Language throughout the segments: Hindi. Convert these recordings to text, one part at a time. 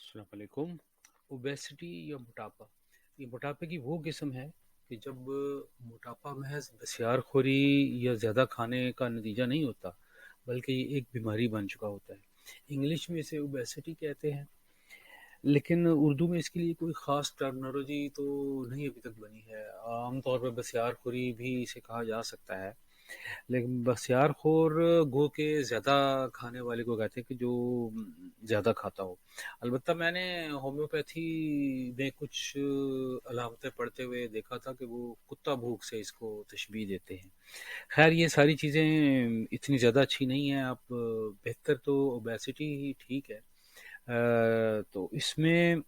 अस्सलाम वालेकुम। ओबेसिटी या मोटापा, ये मोटापे की वो किस्म है कि जब मोटापा महज बसियारखोरी या ज़्यादा खाने का नतीजा नहीं होता, बल्कि ये एक बीमारी बन चुका होता है। इंग्लिश में इसे ओबेसिटी कहते हैं, लेकिन उर्दू में इसके लिए कोई ख़ास टर्मिनोलॉजी तो नहीं अभी तक बनी है। आम तौर पर बसियारखोरी भी इसे कहा जा सकता है, लेकिन बख्तियारखोर गो के ज़्यादा खाने वाले को कहते हैं कि जो ज़्यादा खाता हो। अलबत्ता मैंने होम्योपैथी में कुछ अलामतें पढ़ते हुए देखा था कि वो कुत्ता भूख से इसको तशबीह देते हैं। खैर, ये सारी चीज़ें इतनी ज़्यादा अच्छी नहीं हैं। आप बेहतर तो ओबेसिटी ही ठीक है। तो इसमें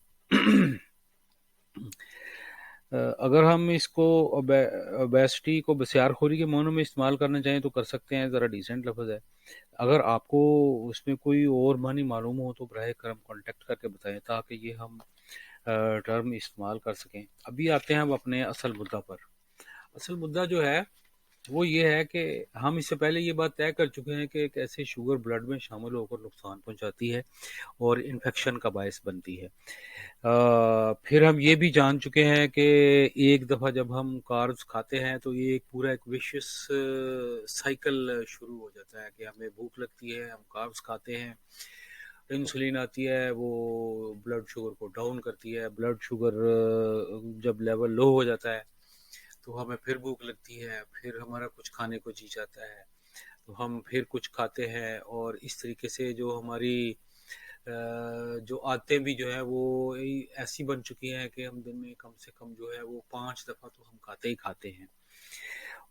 अगर हम इसको ओबेसिटी को बसियारखोरी के मानों में इस्तेमाल करना चाहें तो कर सकते हैं, ज़रा डिसेंट लफ्ज़ है। अगर आपको उसमें कोई और मानी मालूम हो तो बराह करम कांटेक्ट करके बताएं, ताकि ये हम टर्म इस्तेमाल कर सकें। अभी आते हैं हम अपने असल मुद्दा पर। असल मुद्दा जो है वो ये है कि हम इससे पहले ये बात तय कर चुके हैं कि कैसे शुगर ब्लड में शामिल होकर नुकसान पहुंचाती है और इन्फेक्शन का बायस बनती है। फिर हम ये भी जान चुके हैं कि एक दफ़ा जब हम कार्ब्स खाते हैं तो ये एक पूरा एक विशियस साइकिल शुरू हो जाता है कि हमें भूख लगती है, हम कार्ब्स खाते हैं, इंसुलिन आती है, वो ब्लड शुगर को डाउन करती है। ब्लड शुगर जब लेवल लो हो जाता है तो हमें फिर भूख लगती है, फिर हमारा कुछ खाने को जी जाता है, तो हम फिर कुछ खाते हैं। और इस तरीके से जो हमारी जो आदतें भी जो है वो ऐसी बन चुकी हैं कि हम दिन में कम से कम जो है वो 5 दफ़ा तो हम खाते ही खाते हैं।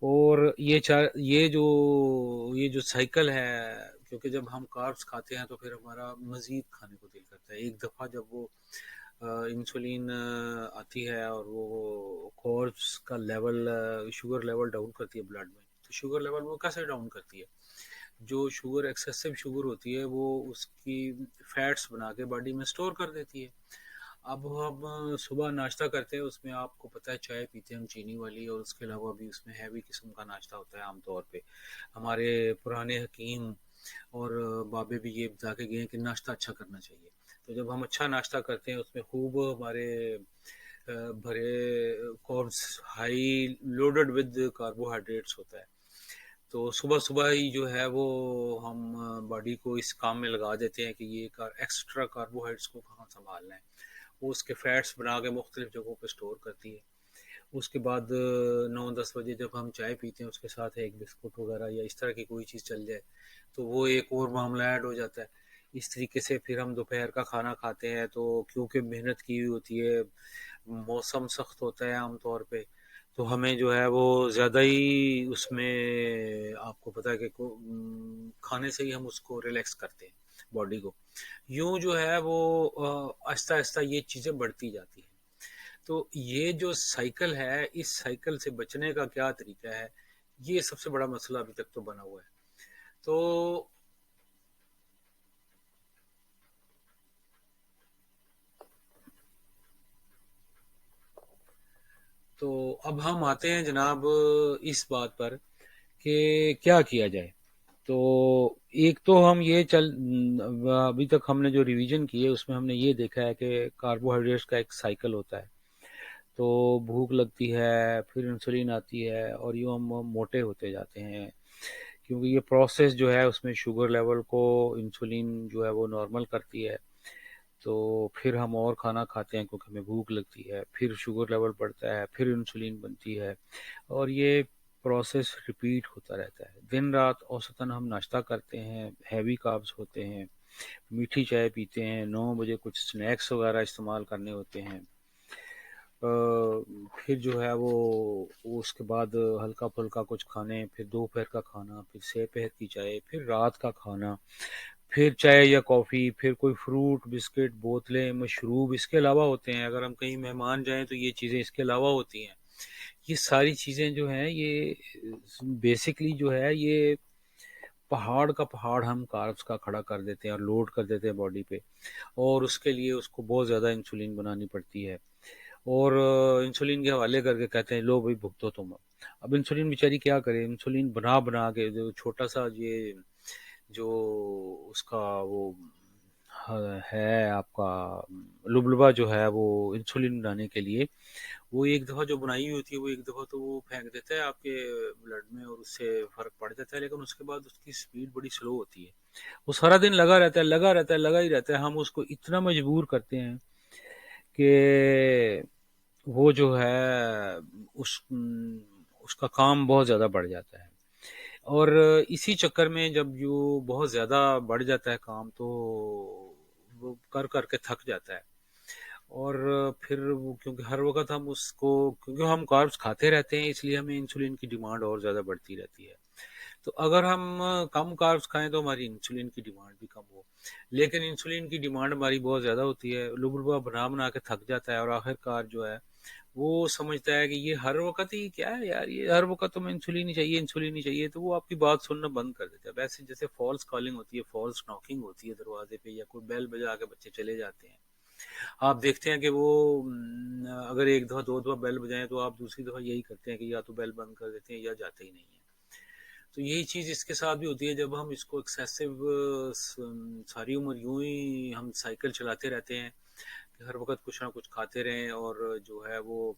और ये जो साइकिल है, क्योंकि जब हम कार्ब्स खाते हैं तो फिर हमारा मज़ीद खाने को दिल करता है। एक दफ़ा जब वो इंसुलिन आती है और वो कार्ब्स का लेवल, शुगर लेवल डाउन करती है ब्लड में। तो शुगर लेवल वो कैसे डाउन करती है? जो शुगर, एक्सेसिव शुगर होती है, वो उसकी फैट्स बना के बॉडी में स्टोर कर देती है। अब हम सुबह नाश्ता करते हैं, उसमें आपको पता है चाय पीते हैं हम चीनी वाली, और उसके अलावा भी उसमें हैवी किस्म का नाश्ता होता है आमतौर पे। हमारे पुराने हकीम और बाबे भी ये बता के गए हैं कि नाश्ता अच्छा करना चाहिए। तो जब हम अच्छा नाश्ता करते हैं उसमें खूब हमारे भरे कॉर्ब्स, हाई लोडेड विद कार्बोहाइड्रेट्स होता है। तो सुबह सुबह ही जो है वो हम बॉडी को इस काम में लगा देते हैं कि ये एक्स्ट्रा कार्बोहाइड्रेट्स को कहाँ संभालना है। वो उसके फैट्स बना के मुख्तलिफ जगहों पे स्टोर करती है। उसके बाद 9-10 बजे जब हम चाय पीते हैं उसके साथ एक बिस्कुट वगैरह या इस तरह की कोई चीज़ चल जाए तो वो एक और मामला ऐड हो जाता है। इस तरीके से फिर हम दोपहर का खाना खाते हैं, तो क्योंकि मेहनत की हुई होती है, मौसम सख्त होता है आम तौर पे, तो हमें जो है वो ज़्यादा ही उसमें आपको पता है कि खाने से ही हम उसको रिलैक्स करते हैं बॉडी को। यूं जो है वो आहिस्ता आहिस्ता ये चीज़ें बढ़ती जाती हैं। तो ये जो साइकिल है, इस साइकिल से बचने का क्या तरीका है, ये सबसे बड़ा मसला अभी तक तो बना हुआ है। तो तो अब हम आते हैं जनाब इस बात पर कि क्या किया जाए। तो एक तो हम ये चल अभी तक हमने जो रिवीजन की है उसमें हमने ये देखा है कि कार्बोहाइड्रेट्स का एक साइकिल होता है। तो भूख लगती है, फिर इंसुलिन आती है, और यूँ हम मोटे होते जाते हैं, क्योंकि ये प्रोसेस जो है उसमें शुगर लेवल को इंसुलिन जो है वो नॉर्मल करती है। तो फिर हम और खाना खाते हैं क्योंकि हमें भूख लगती है, फिर शुगर लेवल बढ़ता है, फिर इंसुलिन बनती है, और ये प्रोसेस रिपीट होता रहता है। दिन रात औसतन हम नाश्ता करते हैं, हैवी कार्ब्स होते हैं, मीठी चाय पीते हैं, 9 बजे कुछ स्नैक्स वगैरह इस्तेमाल करने होते हैं। फिर जो है वो उसके बाद हल्का फुल्का कुछ खाने, फिर दोपहर का खाना, फिर सेपहर की चाय, फिर रात का खाना, फिर चाय या कॉफ़ी, फिर कोई फ्रूट, बिस्किट, बोतलें, मशरूब इसके अलावा होते हैं। अगर हम कहीं मेहमान जाएं तो ये चीज़ें इसके अलावा होती हैं। ये सारी चीज़ें जो हैं ये बेसिकली जो है ये पहाड़ का पहाड़ हम कार्ब्स का खड़ा कर देते हैं और लोड कर देते हैं बॉडी पे, और उसके लिए उसको बहुत ज़्यादा इंसुलिन बनानी पड़ती है। और इंसुलिन के हवाले करके कहते हैं लो भाई भुगतो तुम। अब इंसुलिन बेचारी क्या करे, इंसुलिन बना बना के जो छोटा सा ये जो उसका वो है आपका लुबलुबा जो है वो इंसुलिन बनाने के लिए, वो एक दफ़ा जो बनाई हुई होती है वो एक दफ़ा तो वो फेंक देता है आपके ब्लड में और उससे फ़र्क पड़ जाता है, लेकिन उसके बाद उसकी स्पीड बड़ी स्लो होती है। वो सारा दिन लगा रहता है, लगा रहता है, लगा ही रहता है। हम उसको इतना मजबूर करते हैं कि वो जो है उसका काम बहुत ज़्यादा बढ़ जाता है। और इसी चक्कर में जब जो बहुत ज़्यादा बढ़ जाता है काम, तो वो कर कर के थक जाता है। और फिर वो क्योंकि हर वक्त हम उसको, क्योंकि हम कार्ब्स खाते रहते हैं, इसलिए हमें इंसुलिन की डिमांड और ज़्यादा बढ़ती रहती है। तो अगर हम कम कार्ब्स खाएं तो हमारी इंसुलिन की डिमांड भी कम हो, लेकिन इंसुलिन की डिमांड हमारी बहुत ज़्यादा होती है, लुबलुबा बना बना के थक जाता है और आखिरकार जो है वो समझता है कि ये हर वक्त ही क्या है यार, ये हर वक्त तुम्हें इंसुलिन ही चाहिए, इंसुलिन ही चाहिए, तो वो आपकी बात सुनना बंद कर देता है। वैसे जैसे फॉल्स कॉलिंग होती है, फॉल्स नॉकिंग होती है दरवाजे पे, या कोई बेल बजा के बच्चे चले जाते हैं, आप देखते हैं कि वो अगर एक दफ़ा दो दफ़ा बेल बजाएं तो आप दूसरी दफ़ा यही करते हैं कि या तो बेल बंद कर देते हैं या जाते ही नहीं है। तो यही चीज़ इसके साथ भी होती है, जब हम इसको एक्सेसिव सारी उम्र यूं ही हम साइकिल चलाते रहते हैं कि हर वक्त कुछ ना कुछ खाते रहें और जो है वो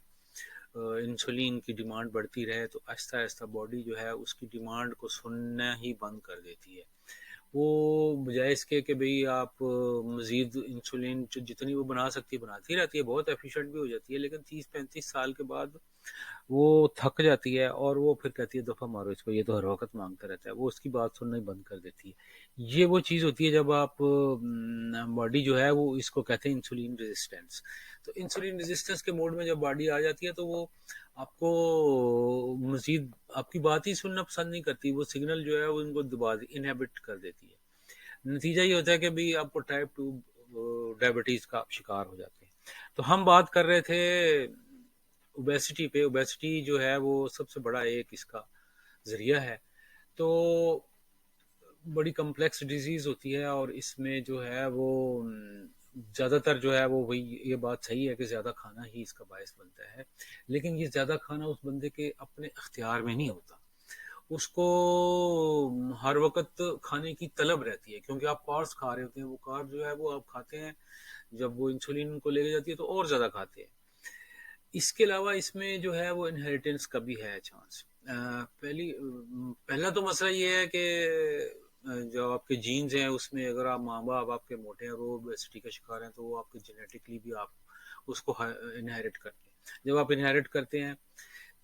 इंसुलिन की डिमांड बढ़ती रहे, तो आहिस्ता आहिस्ता बॉडी जो है उसकी डिमांड को सुनना ही बंद कर देती है। वो बजाय इसके कि भाई आप मज़ीद इंसुलिन जितनी वो बना सकती है बनाती रहती है, बहुत एफिशिएंट भी हो जाती है, लेकिन 30-35 साल के बाद वो थक जाती है और वो फिर कहती है दफ़ा मारो इसको, ये तो हर वक्त मांगता रहता है, वो उसकी बात सुनना ही बंद कर देती है। ये वो चीज़ होती है जब आप बॉडी जो है वो इसको कहते हैं इंसुलिन रेजिस्टेंस। तो इंसुलिन रेजिस्टेंस के मोड में जब बॉडी आ जाती है तो वो आपको मजीद आपकी बात ही सुनना पसंद नहीं करती, वो सिग्नल जो है वो इनको दबा इनहेबिट कर देती है। नतीजा ये होता है कि भाई आपको टाइप 2 डायबिटीज़ का आप शिकार हो जाते हैं। तो हम बात कर रहे थे ओबेसिटी पे। ओबेसिटी जो है वो सबसे बड़ा एक इसका जरिया है। तो बड़ी कम्प्लेक्स डिजीज होती है और इसमें जो है वो ज़्यादातर जो है वो वही, ये बात सही है कि ज़्यादा खाना ही इसका बायस बनता है, लेकिन ये ज़्यादा खाना उस बंदे के अपने अख्तियार में नहीं होता। उसको हर वक्त खाने की तलब रहती है, क्योंकि आप कार्ब्स खा रहे होते हैं, वो कार्ब जो है वो आप खाते हैं, जब वो इंसुलिन को लेके जाती है तो और ज़्यादा खाते हैं। इसके अलावा इसमें जो है वो इनहेरिटेंस का भी है चांस। पहला तो मसला ये है कि जो आपके जीन्स हैं उसमें अगर आप माँ बाप आपके मोटे हैं, वो ओबेसिटी का शिकार हैं, तो वो आपके जेनेटिकली भी आप उसको इनहेरिट करते हैं। जब आप इनहेरिट करते हैं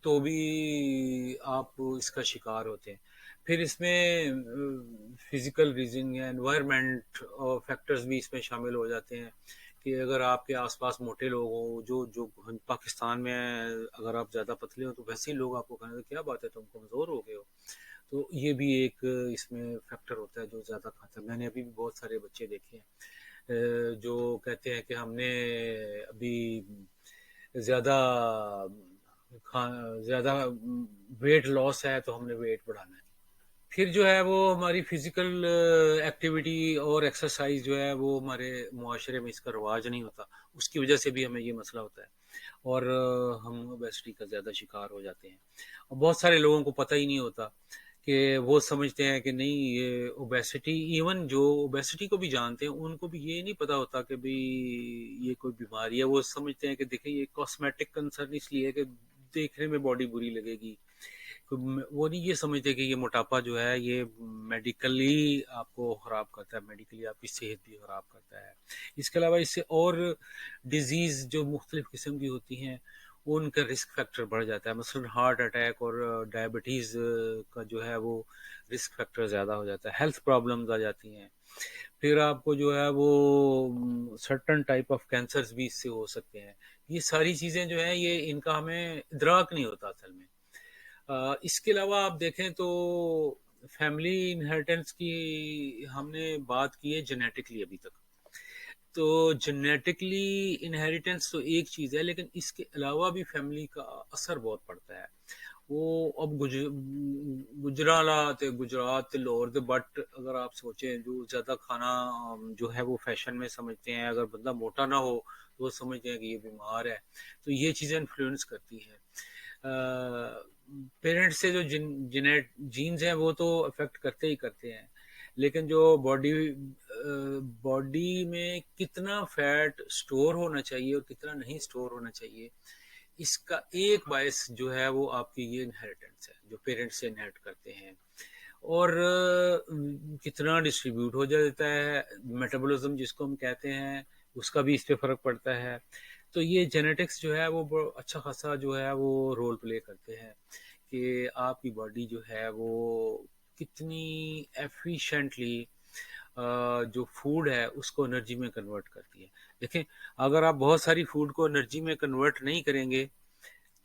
तो भी आप इसका शिकार होते हैं। फिर इसमें फिजिकल रीजन या एनवायरनमेंट और फैक्टर्स भी इसमें शामिल हो जाते हैं कि अगर आपके आसपास मोटे लोग हों, जो जो पाकिस्तान में अगर आप ज़्यादा पतले हो तो वैसे ही लोग आपको कहने क्या बात है तुम कमज़ोर हो गए हो। तो ये भी एक इसमें फैक्टर होता है जो ज़्यादा खाता है। मैंने अभी भी बहुत सारे बच्चे देखे हैं जो कहते हैं कि हमने अभी ज़्यादा खा ज़्यादा वेट लॉस है तो हमने वेट बढ़ाना है। फिर जो है वो हमारी फिजिकल एक्टिविटी और एक्सरसाइज जो है वो हमारे मुआशरे में इसका रवाज नहीं होता, उसकी वजह से भी हमें ये मसला होता है और हम ओबेसिटी का ज़्यादा शिकार हो जाते हैं। और बहुत सारे लोगों को पता ही नहीं होता कि वो समझते हैं कि नहीं ये ओबेसिटी, इवन जो ओबेसिटी को भी जानते हैं उनको भी ये नहीं पता होता कि भाई ये कोई बीमारी है। वो समझते हैं कि देखिए ये कॉस्मेटिक कंसर्न इसलिए है कि देखने में बॉडी बुरी लगेगी। वो नहीं ये समझते कि ये मोटापा जो है ये मेडिकली आपको ख़राब करता है, मेडिकली आपकी सेहत भी ख़राब करता है। इसके अलावा इससे और डिजीज़ जो मुख्तलिफ़ किस्म की होती हैं उनका रिस्क फैक्टर बढ़ जाता है। मसलन हार्ट अटैक और डायबिटीज़ का जो है वो रिस्क फैक्टर ज़्यादा हो जाता है, हेल्थ प्रॉब्लम्स आ जाती हैं। फिर आपको जो है वो सर्टन टाइप ऑफ कैंसर्स भी इससे हो सकते हैं। ये सारी चीज़ें जो हैं ये इनका हमें इदराक नहीं होता असल में। इसके अलावा आप देखें तो फैमिली इनहेरिटेंस की हमने बात की है जेनेटिकली अभी तक। तो जेनेटिकली इनहेरिटेंस तो एक चीज़ है, लेकिन इसके अलावा भी फैमिली का असर बहुत पड़ता है। वो अब गुजराला ते गुजरात ते लाहौर दे बट अगर आप सोचें जो ज़्यादा खाना जो है वो फैशन में समझते हैं, अगर बंदा मोटा ना हो तो वो समझते हैं कि ये बीमार है। तो ये चीज़ें इन्फ्लुएंस करती हैं। पेरेंट्स से जो जिन जिनेट जीन्स हैं वो तो अफेक्ट करते ही करते हैं, लेकिन जो बॉडी में कितना फैट स्टोर होना चाहिए और कितना नहीं स्टोर होना चाहिए, इसका एक बायस जो है वो आपकी ये इनहेरिटेंस है, जो पेरेंट्स से इनहेरिट करते हैं। और कितना डिस्ट्रीब्यूट हो जाता है, मेटाबॉलिज्म जिसको हम कहते हैं, उसका भी इस पे फर्क पड़ता है। तो ये जेनेटिक्स जो है वो अच्छा खासा जो है वो रोल प्ले करते हैं कि आपकी बॉडी जो है वो कितनी एफिशिएंटली जो फूड है उसको एनर्जी में कन्वर्ट करती है। देखें, अगर आप बहुत सारी फूड को एनर्जी में कन्वर्ट नहीं करेंगे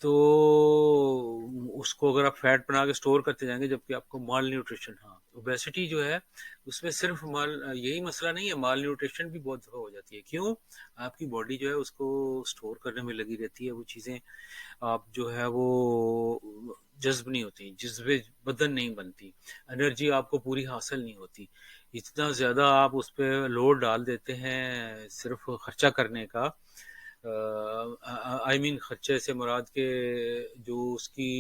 तो उसको अगर आप फैट बना के स्टोर करते जाएंगे, जबकि आपको माल न्यूट्रिशन, हाँ, ओबेसिटी जो है उसमें सिर्फ माल यही मसला नहीं है, माल न्यूट्रिशन भी बहुत दफा हो जाती है। क्यों? आपकी बॉडी जो है उसको स्टोर करने में लगी रहती है वो चीज़ें, आप जो है वो जज्ब नहीं होती, जज्बे बदन नहीं बनती, एनर्जी आपको पूरी हासिल नहीं होती। इतना ज़्यादा आप उस पर लोड डाल देते हैं सिर्फ खर्चा करने का। आई मीन खर्चे से मुराद के जो उसकी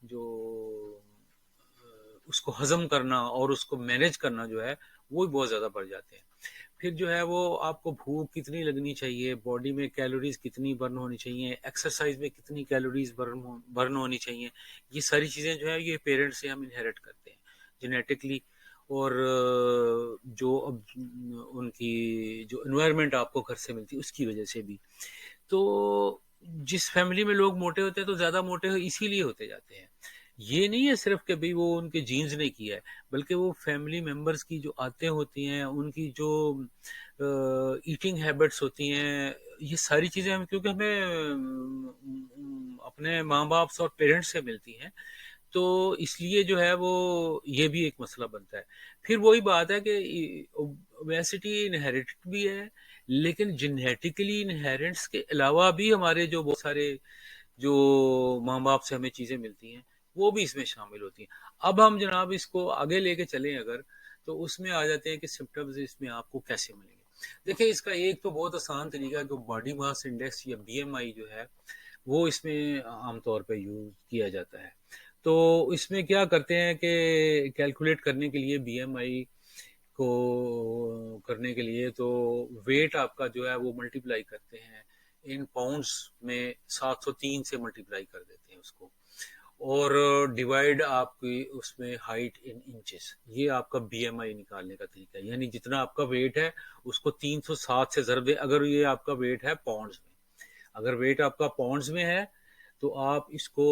जो उसको हजम करना और उसको मैनेज करना जो है वो भी बहुत ज़्यादा बढ़ जाते हैं। फिर जो है वो आपको भूख कितनी लगनी चाहिए, बॉडी में कैलोरीज कितनी बर्न होनी चाहिए, एक्सरसाइज में कितनी कैलोरीज बर्न होनी चाहिए, ये सारी चीज़ें जो है ये पेरेंट्स से हम इनहेरिट करते हैं जेनेटिकली। और जो अब उनकी जो इन्वायरमेंट आपको घर से मिलती है उसकी वजह से भी। तो जिस फैमिली में लोग मोटे होते हैं तो ज़्यादा मोटे इसीलिए होते जाते हैं। ये नहीं है सिर्फ कि भाई वो उनके जीन्स ने किया है, बल्कि वो फैमिली मेंबर्स की जो आदतें होती हैं, उनकी जो ईटिंग हैबिट्स होती हैं, ये सारी चीज़ें हम क्योंकि हमें अपने माँ बाप से और पेरेंट्स से मिलती हैं, तो इसलिए जो है वो ये भी एक मसला बनता है। फिर वही बात है कि ओबेसिटी इनहेरिटेड भी है, लेकिन जेनेटिकली इनहेरिटेंस के अलावा भी हमारे जो बहुत सारे जो माँ बाप से हमें चीज़ें मिलती हैं वो भी इसमें शामिल होती हैं। अब हम जनाब इसको आगे लेके चलें अगर, तो उसमें आ जाते हैं कि सिम्टम्स इसमें आपको कैसे मिलेंगे। देखिए, इसका एक तो बहुत आसान तरीका है, जो बॉडी मास इंडेक्स या बीएमआई जो है वो इसमें आमतौर पे यूज किया जाता है। तो इसमें क्या करते हैं कि कैलकुलेट करने के लिए बीएमआई को करने के लिए तो वेट आपका जो है वो मल्टीप्लाई करते हैं इन पाउंड्स में, 703 से मल्टीप्लाई कर देते हैं उसको, और डिवाइड आपकी उसमें हाइट इन इंचेस, ये आपका बीएमआई निकालने का तरीका है। यानी जितना आपका वेट है उसको 307 से ज़रब दे। अगर ये आपका वेट है पाउंड्स में, अगर वेट आपका पाउंड्स में है तो आप इसको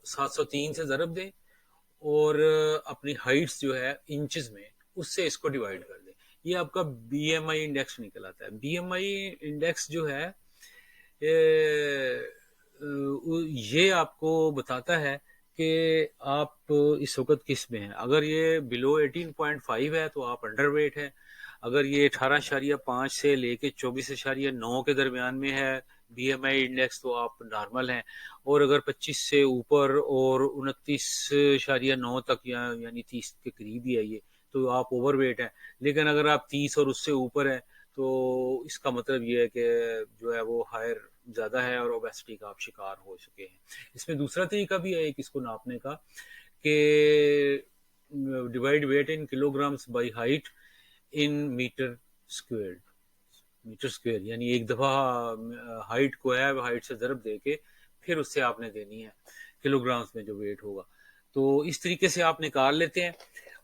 703 से ज़रब दें, और अपनी हाइट्स जो है इंचेस में उससे इसको डिवाइड कर दें। ये आपका बीएमआई इंडेक्स निकल आता है। बीएमआई इंडेक्स जो है ये आपको बताता है कि आप इस वक्त किस में हैं। अगर ये बिलो 18.5 है तो आप अंडर वेट है। अगर ये 18.5 से लेके 24.9 के दरमियान में है बीएमआई इंडेक्स तो आप नॉर्मल हैं। और अगर 25 से ऊपर और 29.9 तक यानी 30 के करीब ही है ये, तो आप ओवरवेट है। लेकिन अगर आप 30 और उससे ऊपर है तो इसका मतलब ये है कि जो है वो हायर ज़्यादा है और ओबेसिटी का आप शिकार हो चुके हैं। इसमें दूसरा तरीका भी है एक इसको नापने का कि divide weight in kilograms by height in metre square. Metre square यानी एक दफ़ा हाइट को है हाइट से ज़रब दे के फिर उससे आपने देनी है किलोग्राम्स में जो वेट होगा। तो इस तरीके से आप निकाल लेते हैं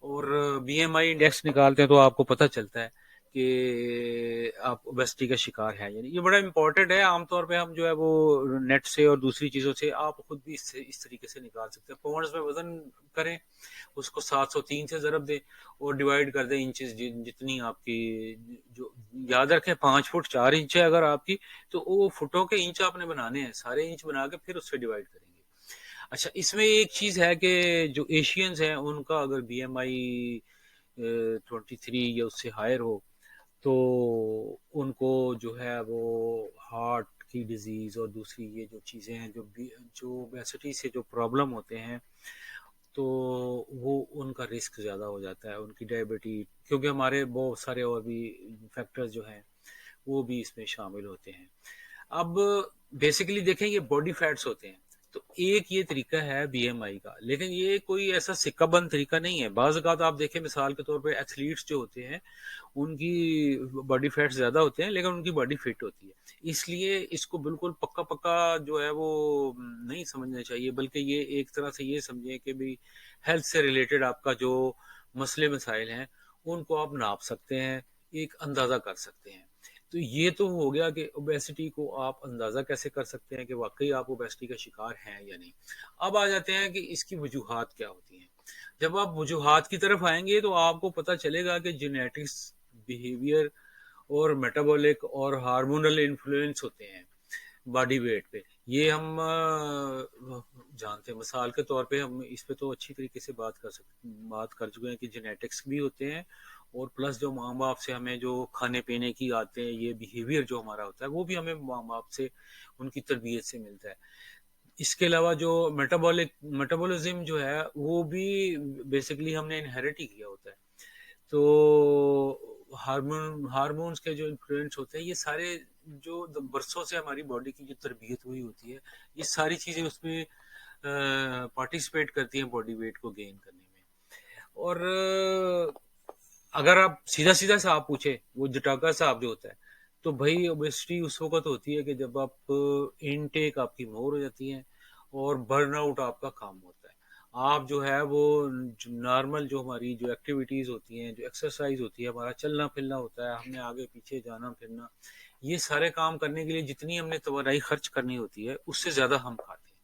और बीएमआई इंडेक्स निकालते हैं तो आपको पता चलता है कि आप ओबेसिटी का शिकार है। यानी ये बड़ा इंपॉर्टेंट है। आमतौर पे हम जो है वो नेट से और दूसरी चीज़ों से आप खुद भी इस तरीके से निकाल सकते हैं। पाउंड्स में वजन करें, उसको 703 से ज़रब दें और डिवाइड कर दें इंचेस, जितनी आपकी जो, याद रखें 5 फुट 4 इंच है अगर आपकी, तो वो फुटों के इंच आपने बनाने हैं, सारे इंच बना के फिर उससे डिवाइड करेंगे। अच्छा, इसमें एक चीज़ है कि जो एशियंस हैं उनका अगर बीएमआई 23 या उससे हायर हो तो उनको जो है वो हार्ट की डिजीज़ और दूसरी ये जो चीज़ें हैं जो ओबेसिटी से जो प्रॉब्लम होते हैं, तो वो उनका रिस्क ज़्यादा हो जाता है, उनकी डायबिटीज, क्योंकि हमारे बहुत सारे और भी फैक्टर्स जो हैं वो भी इसमें शामिल होते हैं। अब बेसिकली देखें, ये बॉडी फैट्स होते हैं। तो एक ये तरीका है बीएमआई का, लेकिन ये कोई ऐसा सिक्का बंद तरीका नहीं है। बाज़ औक़ात आप देखें, मिसाल के तौर पे एथलीट्स जो होते हैं, उनकी बॉडी फैट्स ज़्यादा होते हैं लेकिन उनकी बॉडी फिट होती है। इसलिए इसको बिल्कुल पक्का-पक्का जो है वो नहीं समझना चाहिए, बल्कि ये एक तरह से ये समझें कि भई हेल्थ से रिलेटेड आपका जो मसले मसाइल हैं, उनको आप नाप सकते हैं, एक अंदाज़ा कर सकते हैं। तो ये तो हो गया कि ओबेसिटी को आप अंदाज़ा कैसे कर सकते हैं कि वाक़ई आप ओबेसिटी का शिकार हैं या नहीं। अब आ जाते हैं कि इसकी वजूहात क्या होती हैं। जब आप वजूहात की तरफ आएँगे तो आपको पता चलेगा कि जेनेटिक्स, बिहेवियर और मेटाबॉलिक और हार्मोनल इन्फ्लुएंस होते हैं बॉडी वेट पे। ये हम जानते हैं। मिसाल के तौर पे हम इस पे तो अच्छी तरीके से बात कर चुके हैं कि जेनेटिक्स भी होते हैं, और प्लस जो माँ बाप से हमें जो खाने पीने की आदतें, ये बिहेवियर जो हमारा होता है, वो भी हमें माँ बाप से, उनकी तरबियत से मिलता है। इसके अलावा जो मेटाबॉलिज्म जो है वो भी बेसिकली हमने इनहेरिट ही किया होता है। तो हार्मोन्स के जो इन्फ्लुएंस होते हैं, ये सारे जो बरसों से हमारी बॉडी की जो तरबियत हुई होती है, ये सारी चीज़ें उसमें पार्टिसिपेट करती हैं बॉडी वेट को गेन करने में। और अगर आप सीधा सीधा सा आप पूछे, वो जटाका साहब जो होता है, तो भाई ओबेसिटी उस वक्त होती है कि जब आप इनटेक आपकी मोर हो जाती है और बर्नआउट आपका काम होता है। आप जो है वो नॉर्मल जो हमारी जो एक्टिविटीज़ होती हैं, जो एक्सरसाइज होती है, हमारा चलना फिरना होता है, हमने आगे पीछे जाना फिरना, ये सारे काम करने के लिए जितनी हमने तवानाई खर्च करनी होती है, उससे ज़्यादा हम खाते हैं।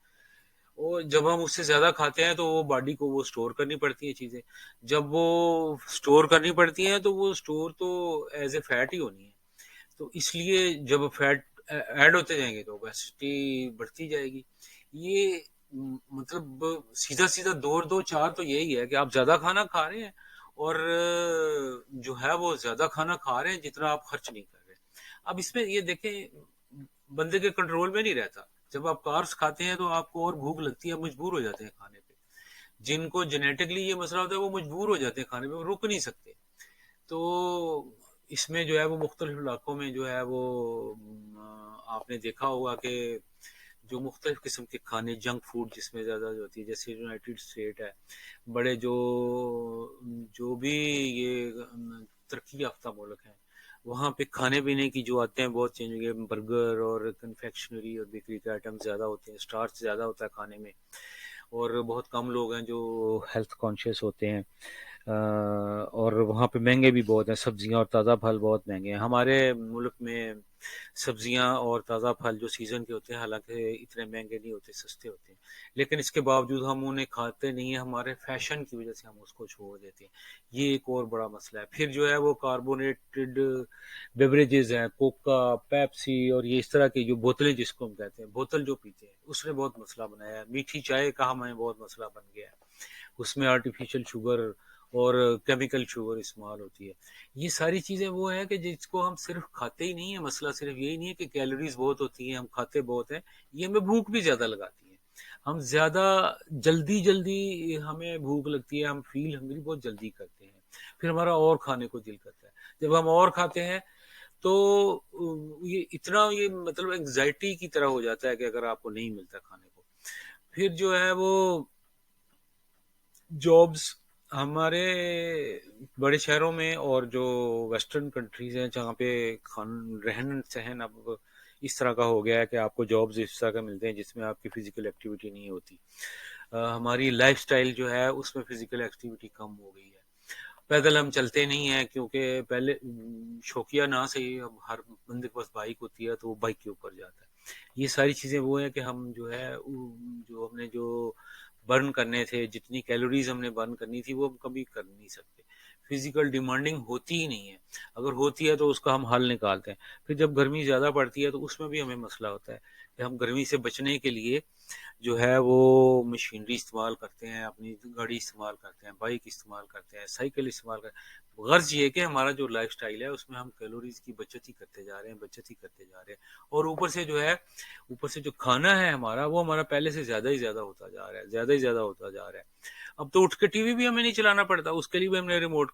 और जब हम उससे ज़्यादा खाते हैं तो वो बॉडी को वो स्टोर करनी पड़ती है चीज़ें। जब वो स्टोर करनी पड़ती हैं तो वो स्टोर तो एज ए फैट ही होनी है। तो इसलिए जब फैट ऐड होते जाएंगे तो ओबेसिटी बढ़ती जाएगी। ये मतलब सीधा सीधा दो और दो चार तो यही है कि आप ज़्यादा खाना खा रहे हैं, और जो है वो ज़्यादा खाना खा रहे हैं जितना आप खर्च नहीं कर रहे। अब इसमें ये देखें, बंदे के कंट्रोल में नहीं रहता। जब आप कार्ब्स खाते हैं तो आपको और भूख लगती है, मजबूर हो जाते हैं खाने पे। जिनको जेनेटिकली ये मसला होता है वो मजबूर हो जाते हैं खाने पे, वो रुक नहीं सकते। तो इसमें जो है वो मुख्तलिफ इलाकों में जो है वो आपने देखा होगा कि जो मुख्तलिफ किस्म के खाने, जंक फूड जिसमें ज़्यादा होती है, जैसे यूनाइटेड स्टेट है, बड़े जो जो भी ये तरक्की याफ्ता मुल्क हैं, वहाँ पे खाने पीने की जो आते हैं बहुत चेंज हो गए। बर्गर और कन्फेक्शनरी और बेकरी के आइटम ज़्यादा होते हैं, स्टार्च ज़्यादा होता है खाने में, और बहुत कम लोग हैं जो हेल्थ कॉन्शियस होते हैं। और वहाँ पे महंगे भी बहुत हैं, सब्जियां और ताज़ा फल बहुत महंगे हैं। हमारे मुल्क में सब्जियां और ताज़ा फल जो सीज़न के होते हैं, हालांकि इतने महंगे नहीं होते, सस्ते होते हैं, लेकिन इसके बावजूद हम उन्हें खाते नहीं हैं। हमारे फैशन की वजह से हम उसको छोड़ देते हैं। ये एक और बड़ा मसला है। फिर जो है वो कार्बोनेटेड बेवरेजेस हैं, कोका, पेप्सी और ये इस तरह की जो बोतलें जिसको हम कहते हैं, बोतल जो पीते हैं, उसने बहुत मसला बनाया है। मीठी चाय का हमें बहुत मसला बन गया है, उसमें आर्टिफिशियल शुगर और केमिकल शुगर इस्तेमाल होती है। ये सारी चीज़ें वो हैं कि जिसको हम सिर्फ खाते ही नहीं है। मसला सिर्फ यही नहीं है कि कैलोरीज बहुत होती हैं, हम खाते बहुत हैं, ये हमें भूख भी ज़्यादा लगाती है। हम ज़्यादा जल्दी जल्दी हमें भूख लगती है, हम फील हंग्री बहुत जल्दी करते हैं, फिर हमारा और खाने को दिल करता है। जब हम और खाते हैं तो ये इतना, ये मतलब एंग्जाइटी की तरह हो जाता है कि अगर आपको नहीं मिलता खाने को। फिर जो है वो जॉब्स हमारे बड़े शहरों में और जो वेस्टर्न कंट्रीज हैं, जहाँ पे खान रहन सहन अब इस तरह का हो गया है कि आपको जॉब्स इस तरह का मिलते हैं जिसमें आपकी फिजिकल एक्टिविटी नहीं होती। हमारी लाइफस्टाइल जो है उसमें फिजिकल एक्टिविटी कम हो गई है। पैदल हम चलते नहीं हैं, क्योंकि पहले शौकिया ना से ही अब हर बंदे के पास बाइक होती है तो वो बाइक के ऊपर जाता है। ये सारी चीज़ें वो हैं कि हम जो है जो हमने जो बर्न करने थे, जितनी कैलोरीज हमने बर्न करनी थी, वो हम कभी कर नहीं सकते। फिजिकल डिमांडिंग होती ही नहीं है। अगर होती है तो उसका हम हल निकालते हैं। फिर जब गर्मी ज़्यादा पड़ती है तो उसमें भी हमें मसला होता है कि हम गर्मी से बचने के लिए जो है वो मशीनरी इस्तेमाल करते हैं, अपनी गाड़ी इस्तेमाल करते हैं, बाइक इस्तेमाल करते हैं, साइकिल इस्तेमाल करते हैं। गर्ज ये है कि हमारा जो लाइफस्टाइल है उसमें हम कैलोरीज की बचत ही करते जा रहे हैं, बचत ही करते जा रहे हैं। और ऊपर से जो है, ऊपर से जो खाना है हमारा, वो हमारा पहले से ज़्यादा ही ज़्यादा होता जा रहा है, ज़्यादा ही ज़्यादा होता जा रहा है। अब तो उठ के टीवी भी हमें नहीं चलाना पड़ता, उसके लिए भी हमने रिमोट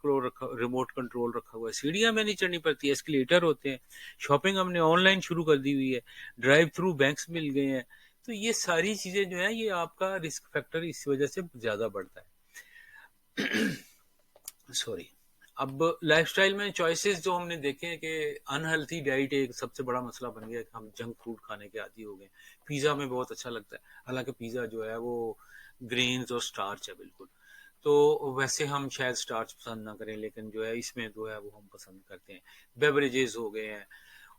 कंट्रोल रखा हुआ है। सीढ़ियाँ हमें नहीं चढ़नी पड़ती, एस्केलेटर होते हैं। शॉपिंग हमने ऑनलाइन शुरू कर दी हुई है, ड्राइव थ्रू बैंक्स मिल गए हैं। तो ये सारी चीज़ें जो है ये आपका रिस्क फैक्टर इस वजह से ज़्यादा बढ़ता है। सॉरी। अब लाइफस्टाइल में चॉइसेस जो हमने देखे हैं कि अनहेल्थी डाइट एक सबसे बड़ा मसला बन गया कि हम जंक फूड खाने के आदी हो गए। पिज़्ज़ा हमें बहुत अच्छा लगता है, हालांकि पिज़्ज़ा जो है वो ग्रेन्स और स्टार्च है बिल्कुल। तो वैसे हम शायद स्टार्च पसंद ना करें, लेकिन जो है इसमें जो है वो हम पसंद करते हैं। बेवरेजेस हो गए हैं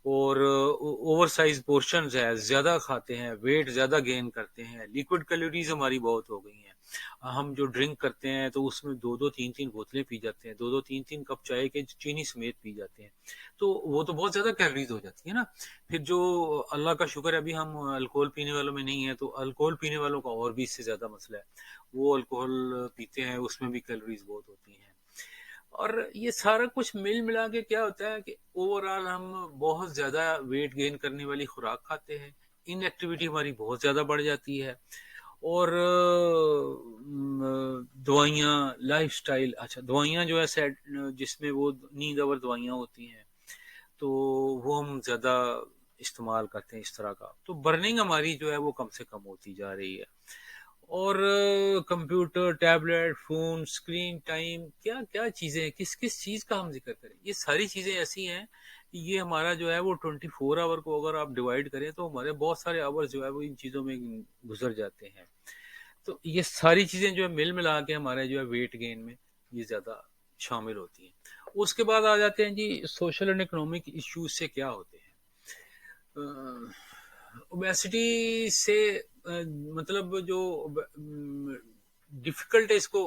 और ओवर साइज पोर्शन है, ज्यादा खाते हैं, वेट ज्यादा गेन करते हैं, लिक्विड कैलोरीज हमारी बहुत हो गई हैं। हम जो ड्रिंक करते हैं तो उसमें दो दो तीन तीन बोतलें पी जाते हैं, दो दो तीन तीन कप चाय के चीनी समेत पी जाते हैं। तो वो तो बहुत ज्यादा कैलोरीज हो जाती है ना। फिर जो अल्लाह का शुक्र है अभी हम अल्कोहल पीने वालों में नहीं है, तो अल्कोहल पीने वालों का और भी इससे ज्यादा मसला है। वो अल्कोहल पीते हैं, उसमें भी कैलोरीज बहुत होती हैं। और ये सारा कुछ मिल मिला के क्या होता है कि ओवरऑल हम बहुत ज्यादा वेट गेन करने वाली खुराक खाते हैं, इनएक्टिविटी हमारी बहुत ज्यादा बढ़ जाती है। और दवाइयाँ, लाइफस्टाइल, अच्छा दवाइयाँ जो है सेट, जिसमें वो नींद आवर दवाइयाँ होती हैं, तो वो हम ज्यादा इस्तेमाल करते हैं इस तरह का, तो बर्निंग हमारी जो है वो कम से कम होती जा रही है। और computer, tablet, phone, screen time, क्या क्या चीजें हैं, किस किस चीज का हम जिक्र करें। ये सारी चीजें ऐसी हैं कि ये हमारा जो है वो 24 आवर को अगर आप डिवाइड करें तो हमारे बहुत सारे आवर्स जो है वो इन चीजों में गुजर जाते हैं। तो ये सारी चीजें जो है मिल मिला के हमारे जो है वेट गेन में ये ज्यादा शामिल होती हैं। उसके बाद आ जाते हैं जी सोशल एंड इकोनॉमिक इश्यूज से क्या होते हैं। ओबेसिटी से मतलब जो डिफिकल्ट है इसको,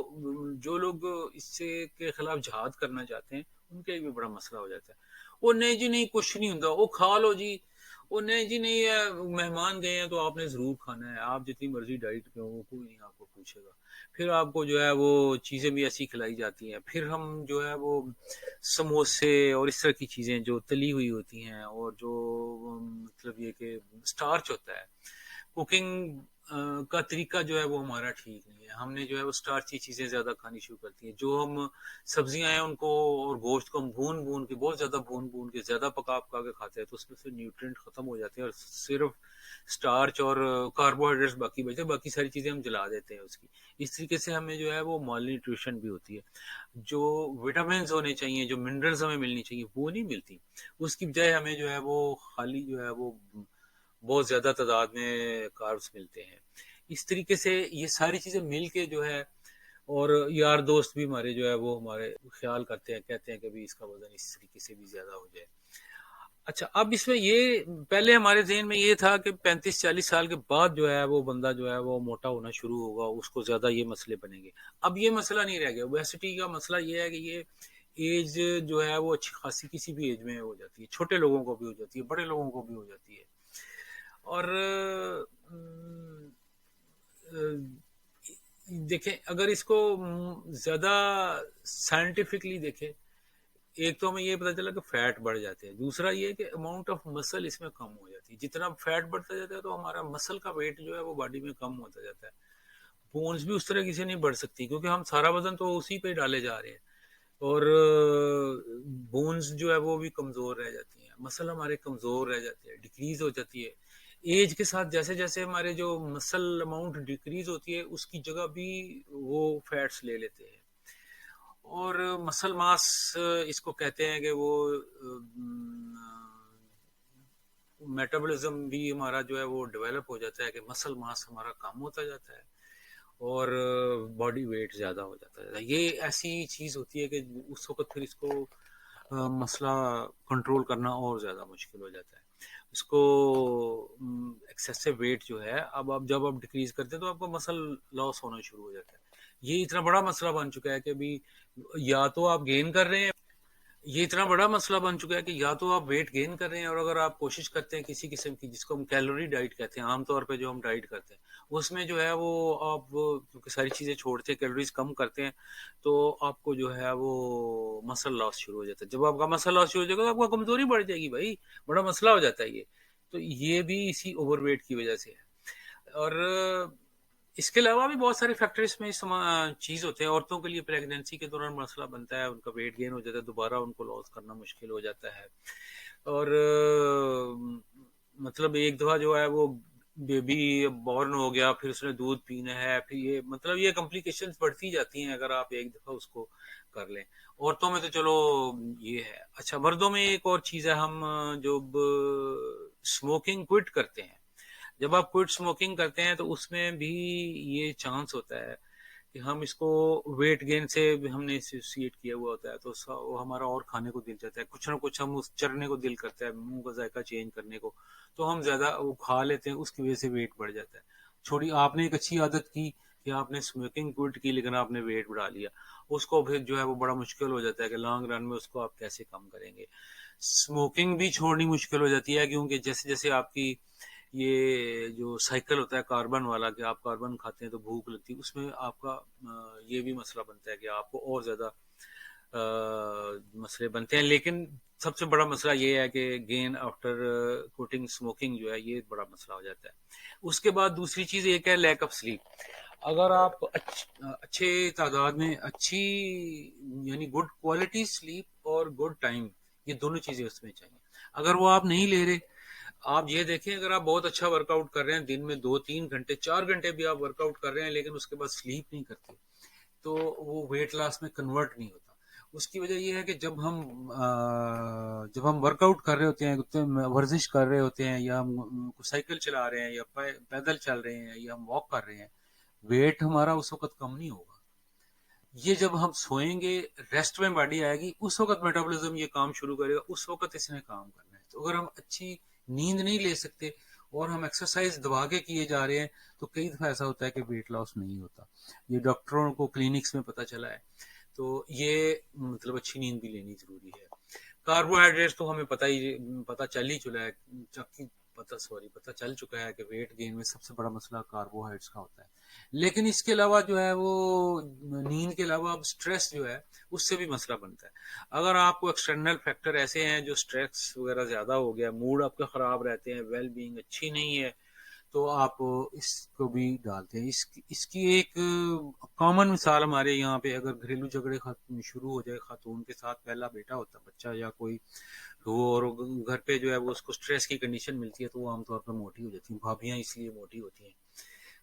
जो लोग इससे के खिलाफ जहाद करना चाहते हैं उनके लिए भी बड़ा मसला हो जाता है। वो नहीं जी नहीं कुछ नहीं होता, वो खा लो जी। वो नहीं जी नहीं है, मेहमान गए हैं तो आपने जरूर खाना है, आप जितनी मर्जी डाइट पे हो वो कोई नहीं आपको पूछेगा। फिर आपको जो है वो चीजें भी ऐसी खिलाई जाती हैं, फिर हम जो है वो समोसे और इस तरह की चीजें जो तली हुई होती हैं और जो मतलब ये कि स्टार्च होता है, कुकिंग का तरीका जो है वो हमारा ठीक नहीं है। हमने जो है वो स्टार्ची चीजें ज्यादा खानी शुरू करती हैं। जो हम सब्जियां हैं उनको और गोश्त को हम भून भून के, बहुत ज्यादा भून भून के, ज्यादा पका पका के खाते हैं, तो उसमें से न्यूट्रिएंट खत्म हो जाते हैं और सिर्फ स्टार्च और कार्बोहाइड्रेट्स बाकी बचते हैं, बाकी सारी चीजें हम जला देते हैं उसकी। इस तरीके से हमें जो है वो माल न्यूट्रिशन भी होती है। जो विटामिन होने चाहिए, जो मिनरल्स हमें मिलनी चाहिए वो नहीं मिलती। उसकी बजाय हमें जो है वो खाली जो है वो बहुत ज्यादा तादाद में कार्ब्स मिलते हैं। इस तरीके से ये सारी चीजें मिल के जो है, और यार दोस्त भी हमारे जो है वो हमारे ख्याल करते हैं, कहते हैं कि भी इसका वजन इस तरीके से भी ज्यादा हो जाए। अच्छा, अब इसमें ये पहले हमारे जहन में ये था कि 35-40 साल के बाद जो है वो बंदा जो है वो मोटा होना शुरू होगा, उसको ज्यादा ये मसले बनेंगे। अब ये मसला नहीं रह गया। ओबेसिटी का मसला ये है कि ये एज जो है वो अच्छी खासी किसी भी एज में हो जाती है, छोटे लोगों को भी हो जाती है, बड़े लोगों को भी हो जाती है। और देखें अगर इसको ज्यादा साइंटिफिकली देखें, एक तो हमें ये पता चला कि फैट बढ़ जाते हैं, दूसरा ये कि अमाउंट ऑफ मसल इसमें कम हो जाती है। जितना फैट बढ़ता जाता है तो हमारा मसल का वेट जो है वो बॉडी में कम होता जाता है। बोन्स भी उस तरह की से नहीं बढ़ सकती क्योंकि हम सारा वजन तो उसी पे डाले जा रहे हैं। और बोन्स जो है वो भी कमजोर रह जाती हैं, मसल हमारे कमजोर रह जाते हैं, डिक्रीज हो जाती है। एज के साथ जैसे जैसे हमारे जो मसल अमाउंट डिक्रीज होती है उसकी जगह भी वो फैट्स ले लेते हैं। और मसल मास इसको कहते हैं कि वो मेटाबॉलिज्म भी हमारा जो है वो डेवलप हो जाता है कि मसल मास हमारा कम होता जाता है और बॉडी वेट ज्यादा हो जाता है। ये ऐसी चीज होती है कि उस वक्त फिर इसको मसला कंट्रोल करना और ज्यादा मुश्किल हो जाता है। इसको एक्सेसिव वेट जो है, अब आप जब आप डिक्रीज करते हैं तो आपका मसल लॉस होना शुरू हो जाता है। ये इतना बड़ा मसला बन चुका है कि अभी या तो आप गेन कर रहे हैं, ये इतना बड़ा मसला बन चुका है कि या तो आप वेट गेन कर रहे हैं और अगर आप कोशिश करते हैं किसी किस्म की, जिसको हम कैलोरी डाइट कहते हैं आमतौर पे, जो हम डाइट करते हैं उसमें जो है वो आप क्योंकि सारी चीजें छोड़ते हैं, कैलोरीज कम करते हैं, तो आपको जो है वो मसल लॉस शुरू हो जाता है। जब आपका मसल लॉस शुरू हो जाएगा तो आपका कमजोरी बढ़ जाएगी भाई, बड़ा मसला हो जाता है ये। तो ये भी इसी ओवरवेट की वजह से है। और इसके अलावा भी बहुत सारे फैक्टर इसमें चीज होते हैं। औरतों के लिए प्रेगनेंसी के दौरान मसला बनता है, उनका वेट गेन हो जाता है, दोबारा उनको लॉस करना मुश्किल हो जाता है। और मतलब एक दफा जो है वो बेबी बॉर्न हो गया, फिर उसने दूध पीना है, फिर ये मतलब ये कॉम्प्लिकेशंस बढ़ती जाती हैं अगर आप एक दफा उसको कर लें। औरतों में तो चलो ये है। अच्छा, मर्दों में एक और चीज है, हम जब स्मोकिंग क्विट करते हैं, जब आप क्विट स्मोकिंग करते हैं तो उसमें भी ये चांस होता है कि हम इसको वेट गेन से भी हमने एसोसिएट किया हुआ होता है, तो वो हमारा और खाने को दिल जाता है, कुछ ना कुछ हम उस चरने को दिल करता है, मुंह का जायका चेंज करने को, तो हम ज्यादा वो खा लेते हैं, उसकी वजह से वेट बढ़ जाता है। छोड़ी आपने एक अच्छी आदत की कि आपने स्मोकिंग क्विट की, लेकिन आपने वेट बढ़ा लिया, उसको फिर जो है वो बड़ा मुश्किल हो जाता है कि लॉन्ग रन में उसको आप कैसे कम करेंगे। स्मोकिंग भी छोड़नी मुश्किल हो जाती है, क्योंकि जैसे जैसे आपकी ये जो साइकिल होता है कार्बन वाला, कि आप कार्बन खाते हैं तो भूख लगती है, उसमें आपका ये भी मसला बनता है कि आपको और ज्यादा मसले बनते हैं। लेकिन सबसे बड़ा मसला ये है कि गेन आफ्टर क्विटिंग स्मोकिंग जो है ये बड़ा मसला हो जाता है। उसके बाद दूसरी चीज एक है लैक ऑफ स्लीप। अगर आप अच्छे तादाद में अच्छी यानी गुड क्वालिटी स्लीप और गुड टाइम, ये दोनों चीजें उसमें चाहिए। अगर वो आप नहीं ले रहे, आप ये देखें, अगर आप बहुत अच्छा वर्कआउट कर रहे हैं, दिन में 2-3 घंटे 4 घंटे भी आप वर्कआउट कर रहे हैं, लेकिन उसके बाद स्लीप नहीं करते, तो वो वेट लॉस में कन्वर्ट नहीं होता। उसकी वजह ये है कि जब हम वर्कआउट कर रहे होते हैं, वर्जिश कर रहे होते हैं, या हम साइकिल चला रहे हैं, या पैदल चल रहे हैं, या हम वॉक कर रहे हैं, वेट हमारा उस वक्त कम नहीं होगा। ये जब हम सोएंगे, रेस्ट में बॉडी आएगी, उस वक्त मेटाबॉलिज्म ये काम शुरू करेगा, उस वक्त इसने काम करना है। तो अगर हम अच्छी नींद नहीं ले सकते और हम एक्सरसाइज दबा के किए जा रहे हैं, तो कई दफा ऐसा होता है कि वेट लॉस नहीं होता। ये डॉक्टरों को क्लिनिक्स में पता चला है। तो ये मतलब अच्छी नींद भी लेनी जरूरी है। कार्बोहाइड्रेट्स तो हमें पता चल ही चला है, जबकि पता चल चुका है कि वेट गेन में सबसे बड़ा मसला कार्बोहाइड्रेट्स का होता है। लेकिन इसके अलावा जो है वो नींद के अलावा अब स्ट्रेस जो है उससे भी मसला बनता है। अगर आपको एक्सटर्नल फैक्टर ऐसे हैं जो स्ट्रेस वगैरह ज्यादा हो गया, मूड आपका खराब रहते हैं, वेल बीइंग अच्छी नहीं है, तो आप इसको भी डालते हैं। इसकी एक कॉमन मिसाल हमारे यहाँ पे, अगर घरेलू झगड़े शुरू हो जाए, खातून के साथ पहला बेटा होता है, बच्चा या कोई हो, और घर पे जो है वो उसको स्ट्रेस की कंडीशन मिलती है, तो वो आमतौर पर मोटी हो जाती हैं। भाभियां इसलिए मोटी होती हैं,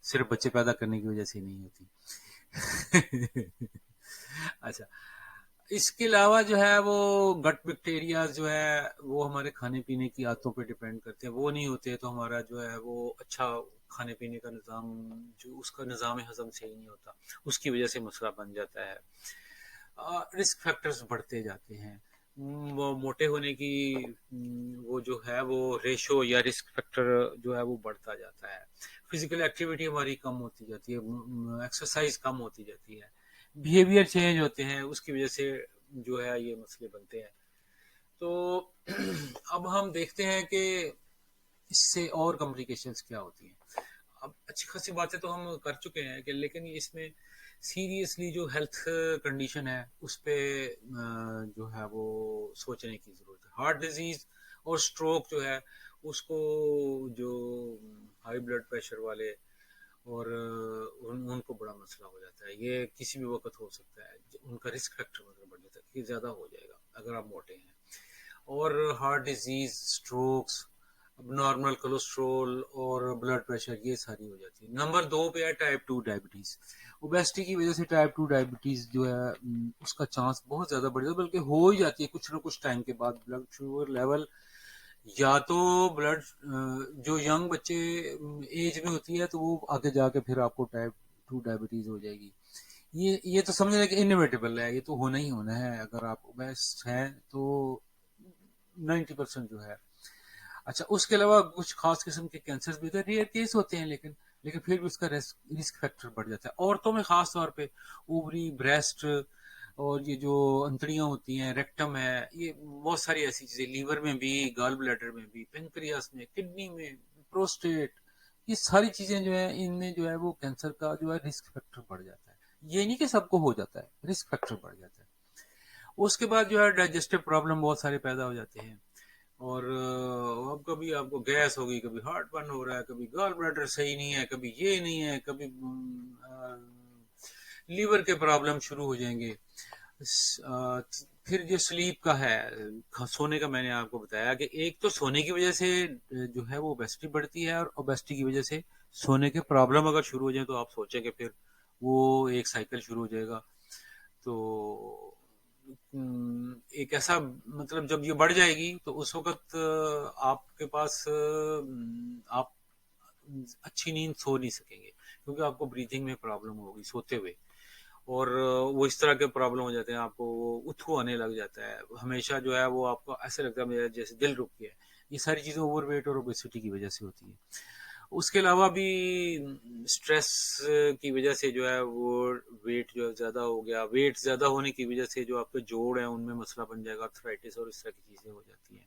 सिर्फ बच्चे पैदा करने की वजह से नहीं होती। अच्छा, इसके अलावा जो है वो गट बैक्टीरिया जो है वो हमारे खाने पीने की आदतों पे डिपेंड करते हैं। वो नहीं होते तो हमारा जो है वो अच्छा खाने पीने का निज़ाम, जो उसका निज़ाम हजम सही नहीं होता, उसकी वजह से मसला बन जाता है। रिस्क फैक्टर्स बढ़ते जाते हैं। वो मोटे होने की वो जो है वो रेशो या रिस्क फैक्टर जो है वो बढ़ता जाता है। फिजिकल एक्टिविटी हमारी कम होती जाती है, एक्सरसाइज कम होती जाती है, बिहेवियर चेंज होते हैं, उसकी वजह से जो है ये मसले बनते हैं। तो अब हम देखते हैं कि इससे और कॉम्प्लिकेशंस क्या होती हैं। अब अच्छी खासी बातें तो हम कर चुके हैं कि, लेकिन इसमें सीरियसली जो हेल्थ कंडीशन है उस पे जो है वो सोचने की जरूरत है। हार्ट डिजीज और स्ट्रोक जो है उसको, जो हाई ब्लड प्रेशर वाले और उनको बड़ा मसला हो जाता है, ये किसी भी वक्त हो सकता है, उनका रिस्क फैक्टर मतलब बढ़ जाता है कि ज्यादा हो जाएगा अगर आप मोटे हैं। और heart disease, strokes, normal cholesterol और ब्लड प्रेशर, ये सारी हो जाती है। नंबर 2 पे है टाइप 2 डायबिटीज। ओबेसिटी की वजह से टाइप 2 डायबिटीज जो है उसका चांस बहुत ज्यादा बढ़ जाता है, बल्कि हो ही जाती है कुछ ना कुछ टाइम के बाद। ब्लड शुगर लेवल, या तो ब्लड, जो यंग बच्चे एज में होती है, तो वो आगे जाके फिर आपको टाइप 2 डायबिटीज हो जाएगी। ये तो समझ लें कि इनएविटेबल है, ये तो होना ही होना है। अगर आप ओबेस हैं तो 90% जो है। अच्छा, उसके अलावा कुछ खास किस्म के कैंसर भी होते हैं, रेयर केस होते हैं, लेकिन फिर भी उसका रिस्क फैक्टर बढ़ जाता है। औरतों में खास तौर पे ओवरी, ब्रेस्ट, और ये जो अंतड़ियां होती हैं, रेक्टम है, ये बहुत सारी ऐसी चीजें, लीवर में भी, गॉल ब्लैडर में भी, पेनक्रियास में, किडनी में, प्रोस्टेट, ये सारी चीजें जो है इनमें जो है वो कैंसर का जो है रिस्क फैक्टर बढ़ जाता है। ये नहीं कि सबको हो जाता है, रिस्क फैक्टर बढ़ जाता है। उसके बाद जो है डाइजेस्टिव प्रॉब्लम बहुत सारे पैदा हो जाते हैं। और अब कभी आपको गैस होगी, कभी हार्ट बर्न हो रहा है, कभी गॉल ब्लैडर सही नहीं है, कभी ये नहीं है, कभी लीवर के प्रॉब्लम शुरू हो जाएंगे। फिर जो स्लीप का है, सोने का, मैंने आपको बताया कि एक तो सोने की वजह से जो है वो ओबेसिटी बढ़ती है, और ओबेसिटी की वजह से सोने के प्रॉब्लम अगर शुरू हो जाए तो आप सोचेंगे फिर वो एक साइकिल शुरू हो जाएगा। तो एक ऐसा, मतलब जब ये बढ़ जाएगी तो उस वक्त आपके पास आप अच्छी नींद सो नहीं सकेंगे, क्योंकि आपको ब्रीथिंग में प्रॉब्लम होगी सोते हुए। और वो इस तरह के प्रॉब्लम हो जाते हैं, आपको वो उठू आने लग जाता है हमेशा, जो है वो आपको ऐसे लगता है मेरा जैसे दिल रुक गया है। ये सारी चीजें ओवरवेट और ओबेसिटी की वजह से होती है। उसके अलावा भी स्ट्रेस की वजह से जो है वो वेट जो है ज्यादा हो गया, वेट ज्यादा होने की वजह से जो आपके जोड़ है उनमें मसला बन जाएगा, अर्थराइटिस और इस तरह की चीजें हो जाती हैं,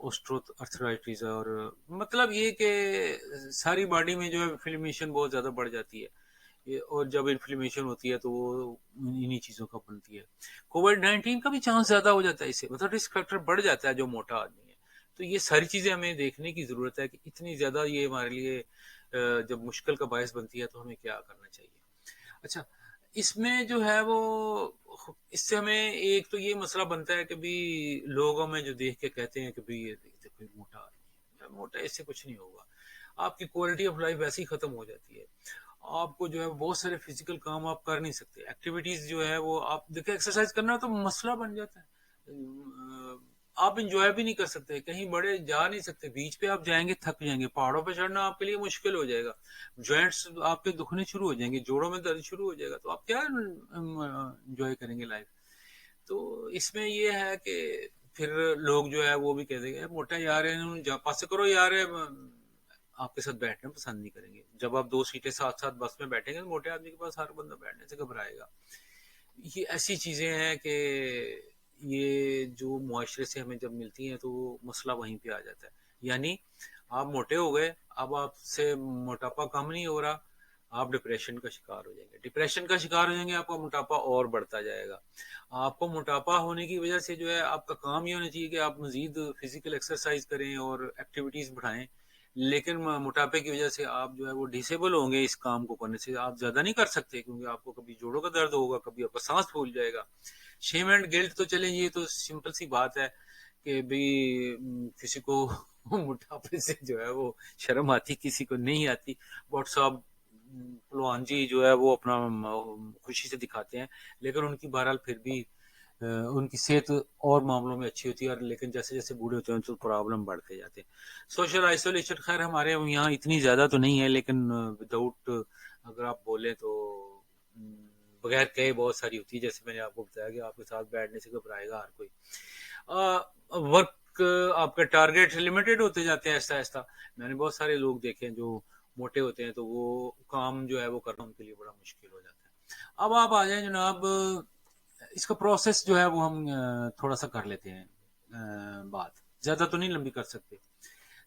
ऑस्ट्रो अर्थराइटिस। और मतलब ये कि सारी बॉडी में जो है इन्फ्लेमेशन बहुत ज्यादा बढ़ जाती है। और जब इन्फ्लेमेशन होती है तो वो इन्हीं चीजों का बनती है। कोविड-19 का भी चांस ज्यादा हो जाता है इससे, मतलब रिस्क फैक्टर बढ़ जाता है जो मोटा आदमी है। तो ये सारी चीजें हमें देखने की जरूरत है कि इतनी ज्यादा ये हमारे लिए जब मुश्किल का बायस बनती है तो हमें क्या करना चाहिए। अच्छा, इसमें जो है वो, इससे हमें एक तो ये मसला बनता है कि भी लोगों में जो देख के कहते हैं कि भी ये देखो मोटा आदमी है, मोटा, इससे कुछ नहीं होगा। आपकी क्वालिटी ऑफ लाइफ वैसे ही खत्म हो जाती है। आपको जो है बहुत सारे फिजिकल काम आप कर नहीं सकते, एक्टिविटीज जो है वो आप देखिए, एक्सरसाइज करना तो मसला बन जाता है। आप इंजॉय भी नहीं कर सकते, कहीं बड़े जा नहीं सकते, बीच पे आप जाएंगे थक जाएंगे, पहाड़ों पे चढ़ना आपके लिए मुश्किल हो जाएगा, जॉइंट्स आपके दुखने शुरू हो जाएंगे, जोड़ों में दर्द शुरू हो जाएगा, तो आप क्या एंजॉय करेंगे लाइफ। तो इसमें ये है कि फिर लोग जो है वो भी कह देंगे मोटा यार है, पास करो यार है, आपके साथ बैठना पसंद नहीं करेंगे। जब आप दो सीटें साथ साथ बस में बैठेंगे तो मोटे आदमी के पास हर बंदा बैठने से घबराएगा। ये ऐसी चीजें हैं कि ये जो मुआशरे से हमें जब मिलती हैं तो मसला वहीं पे आ जाता है। यानी आप मोटे हो गए, अब आपसे मोटापा कम नहीं हो रहा, आप डिप्रेशन का शिकार हो जाएंगे, डिप्रेशन का शिकार हो जाएंगे, आपका मोटापा और बढ़ता जाएगा। आपको मोटापा होने की वजह से जो है आपका काम ये होना चाहिए कि आप मजीद फिजिकल एक्सरसाइज करें और एक्टिविटीज बढ़ाएं, लेकिन मोटापे की वजह से आप जो है वो डिसेबल होंगे, इस काम को करने से आप ज्यादा नहीं कर सकते, क्योंकि आपको कभी जोड़ों का दर्द होगा, कभी आपका सांस फूल जाएगा। शेम एंड गिल्ट तो चले, ये तो सिंपल सी बात है कि भाई किसी को मोटापे से जो है वो शर्म आती, किसी को नहीं आती। व्हाट्सअप पहलवान जी जो है वो अपना खुशी से दिखाते हैं, लेकिन उनकी बहरहाल फिर भी उनकी सेहत और मामलों में अच्छी होती है, और लेकिन जैसे जैसे बूढ़े होते हैं तो प्रॉब्लम बढ़ते जाते हैं। सोशल आइसोलेशन खैर हमारे यहाँ इतनी ज्यादा तो नहीं है, लेकिन विदाउट अगर आप बोले तो बगैर कहे बहुत सारी होती है। जैसे मैंने आपको बताया कि आपके साथ बैठने से घबराएगा हर कोई। वर्क आपके टारगेट लिमिटेड होते जाते हैं ऐसा ऐसा। मैंने बहुत सारे लोग देखे हैं जो मोटे होते हैं तो वो काम जो है वो करना उनके लिए बड़ा मुश्किल हो जाता है। अब आप आ जाए जनाब, इसका प्रोसेस जो है वो हम थोड़ा सा कर लेते हैं, बात ज्यादा तो नहीं लंबी कर सकते।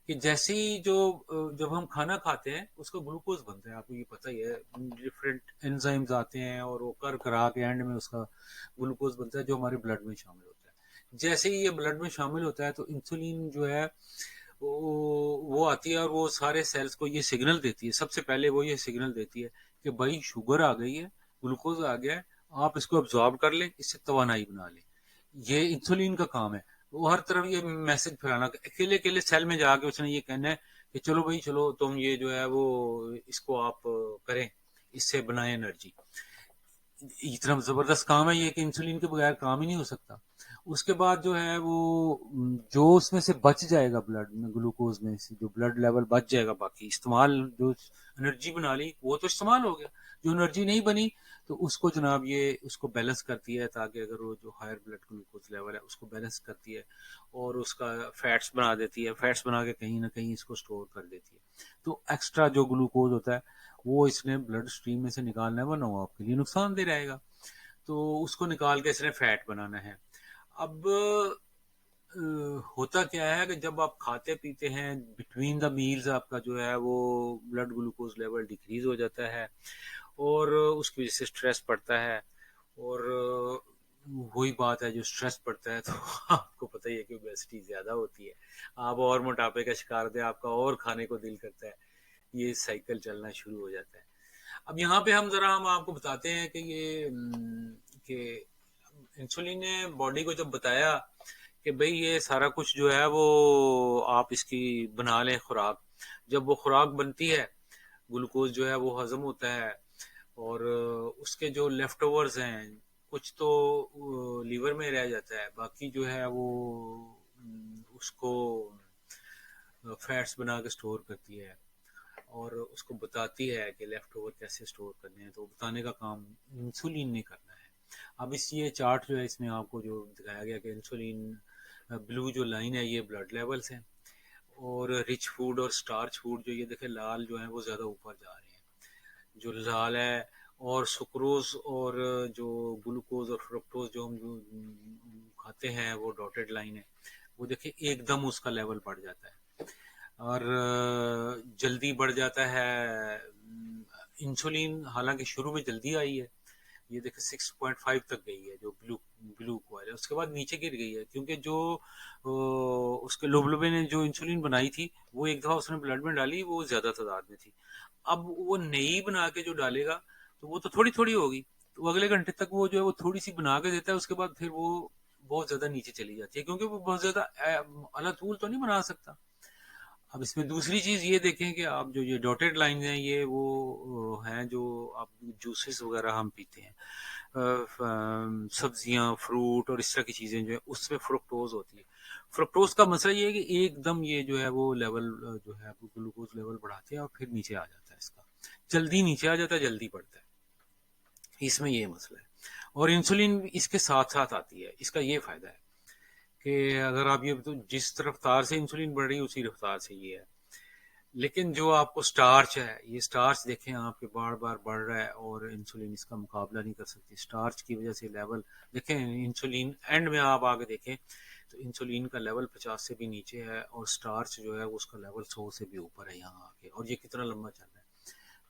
कि जैसे ही जो जब हम खाना खाते हैं उसका ग्लूकोज बनता है, आपको ये पता ही है, डिफरेंट एंजाइम्स आते हैं और वो कर करा के एंड में उसका ग्लूकोज बनता है जो हमारे ब्लड में शामिल होता है। जैसे ही ये ब्लड में शामिल होता है तो इंसुलिन जो है वो आती है और वो सारे सेल्स को ये सिग्नल देती है। सबसे पहले वो ये सिग्नल देती है कि भाई शुगर आ गई है, ग्लूकोज आ गया है, आप इसको अब्जॉर्ब कर लें, इससे तवानाई बना लें। ये इंसुलिन का काम है। वो हर तरफ ये मैसेज फैलाना, अकेले अकेले सेल में जाके उसने ये कहना है कि चलो भाई चलो, तुम ये जो है वो इसको आप करें, इससे बनाए एनर्जी। इतना जबरदस्त काम है ये कि इंसुलिन के बगैर काम ही नहीं हो सकता। उसके बाद जो है वो जो उसमें से बच जाएगा ब्लड में, ग्लूकोज में से जो ब्लड लेवल बच जाएगा, बाकी इस्तेमाल जो एनर्जी बना ली वो तो इस्तेमाल हो गया, जो एनर्जी नहीं बनी तो उसको जनाब ये उसको बैलेंस करती है, ताकि अगर वो जो हायर ब्लड ग्लूकोज लेवल है उसको बैलेंस करती है और उसका फैट्स बना देती है, फैट्स बना के कहीं ना कहीं इसको स्टोर कर देती है। तो एक्स्ट्रा जो ग्लूकोज होता है वो इसने ब्लड स्ट्रीम में से निकालना है, वरना वो आपके लिए नुकसान दे रहेगा। तो उसको निकाल के इसने फैट बनाना है। अब होता क्या है कि जब आप खाते पीते हैं बिटवीन द मील्स आपका जो है वो ब्लड ग्लूकोज लेवल डिक्रीज हो जाता है, और उसकी वजह से स्ट्रेस पड़ता है। और वही बात है, जो स्ट्रेस पड़ता है तो आपको पता ही है कि ओबेसिटी ज्यादा होती है, आप और मोटापे का शिकार होते हैं, आपका और खाने को दिल करता है, ये साइकिल चलना शुरू हो जाता है। अब यहाँ पे हम आपको बताते हैं कि ये कि इंसुलिन ने बॉडी को जब बताया कि भाई ये सारा कुछ जो है वो आप इसकी बना लें खुराक, जब वो खुराक बनती है, ग्लूकोज जो है वो हजम होता है, और उसके जो लेफ्ट ओवर्स हैं कुछ तो लीवर में रह जाता है, बाकी जो है वो उसको फैट्स बना के स्टोर करती है, और उसको बताती है कि लेफ्ट ओवर कैसे स्टोर करने हैं, तो बताने का काम इंसुलिन ने करना है। अब इस ये चार्ट जो है इसमें आपको जो दिखाया गया कि इंसुलिन, ब्लू जो लाइन है ये ब्लड लेवल्स हैं, और रिच फूड और स्टार्च फूड जो ये देखे लाल जो है वो ज़्यादा ऊपर जा रहे हैं, जो लाल है, और सुक्रोज और जो ग्लूकोज और फ्रुक्टोज जो हम जो खाते हैं वो डॉटेड लाइन है, वो देखिए एकदम उसका लेवल बढ़ जाता है, और जल्दी बढ़ जाता है। इंसुलिन हालांकि शुरू में जल्दी आई है, ये देखिए 6.5 तक गई है जो ब्लू ब्लू कॉइल है, उसके बाद नीचे गिर गई है, क्योंकि जो उसके लोबलोबे ने जो इंसुलिन बनाई थी वो एक दफा उसने ब्लड में डाली, वो ज्यादा तादाद में थी। अब वो नई बना के जो डालेगा तो वो तो थोड़ी थोड़ी होगी, तो अगले घंटे तक वो जो है वो थोड़ी सी बना के देता है, उसके बाद फिर वो बहुत ज्यादा नीचे चली जाती है, क्योंकि वो बहुत ज्यादा अलातूल तो नहीं बना सकता। अब इसमें दूसरी चीज ये देखें कि आप जो ये डॉटेड लाइन है ये वो हैं जो आप जूसेस वगैरह हम पीते हैं, सब्जियां फ्रूट और इस तरह की चीजें जो है उसमें फ्रुक्टोज होती है। फ्रुक्टोज का मसला ये है कि एकदम ये जो है वो लेवल जो है वो ग्लूकोज लेवल बढ़ाते हैं और फिर नीचे आ जाता है, इसका जल्दी नीचे आ जाता है, जल्दी बढ़ता है, इसमें ये मसला है। और इंसुलिन इसके साथ साथ आती है, इसका ये फायदा है कि अगर आप ये तो जिस रफ्तार से इंसुलिन बढ़ रही है उसी रफ्तार से ये है, लेकिन जो आपको स्टार्च है, ये स्टार्च देखें आपके बार बार बढ़ रहा है और इंसुलिन इसका मुकाबला नहीं कर सकती, स्टार्च की वजह से लेवल देखें, इंसुलिन एंड में आप आगे देखें तो इंसुलिन का लेवल 50 से भी नीचे है, और स्टार्च जो है उसका लेवल 100 से भी ऊपर है यहाँ आके, और ये कितना लंबा चल रहा है।